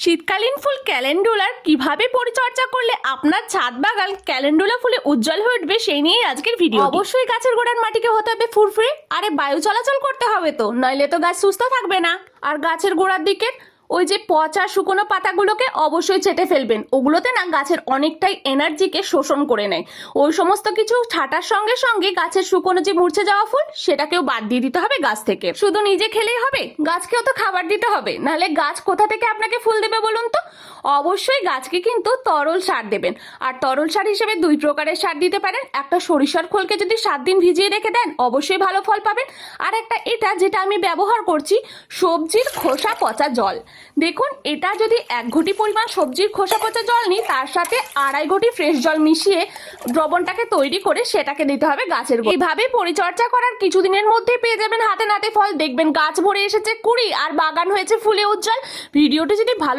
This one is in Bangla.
শীতকালীন ফুল ক্যালেন্ডুলার কিভাবে পরিচর্যা করলে আপনার ছাদ বাগান ক্যালেন্ডুলা ফুলে উজ্জ্বল হয়ে উঠবে সেই নিয়েই আজকের ভিডিও। অবশ্যই গাছের গোড়ার মাটিকে হতে হবে ফুরফুরে, আরে বায়ু চলাচল করতে হবে তো, নইলে তো গাছ সুস্থ থাকবে না। আর গাছের গোড়ার দিকে ওই যে পচা শুকনো পাতাগুলোকে অবশ্যই ছেটে ফেলবেন, ওগুলোতে না গাছের অনেকটাই এনার্জিকে শোষণ করে নেয়। ওই সমস্ত কিছু ছাটার সঙ্গে সঙ্গে গাছের শুকনো যে মূর্ছে যাওয়া ফুল সেটাকেও বাদ দিয়ে দিতে হবে গাছ থেকে। শুধু নিজে খেলেই হবে, গাছকেও তো খাবার দিতে হবে, নাহলে গাছ কোথা থেকে আপনাকে ফুল দেবে বলুন তো? অবশ্যই গাছকে কিন্তু তরল সার দেবেন। আর তরল সার হিসেবে দুই প্রকারের সার দিতে পারেন। একটা সরিষার খোলকে যদি 7 দিন ভিজিয়ে রেখে দেন অবশ্যই ভালো ফল পাবেন। আর একটা এটা যেটা আমি ব্যবহার করছি, সবজির খোসা পচা জল। দেখুন, এটা যদি 1 ঘটি পরিমাণ সবজির খোসা পচা জল নিই, তার সাথে 2.5 ঘটি ফ্রেশ জল মিশিয়ে দ্রবণটাকে তৈরি করে সেটাকে দিতে হবে গাছের গোড়ায়। এইভাবে পরিচর্যা করার কিছুদিনের মধ্যে পেয়ে যাবেন হাতে নাতে ফল। দেখবেন গাছ ভরে এসেছে কুড়ি আর বাগান হয়েছে ফুলে উজ্জ্বল। ভিডিওটি যদি ভালো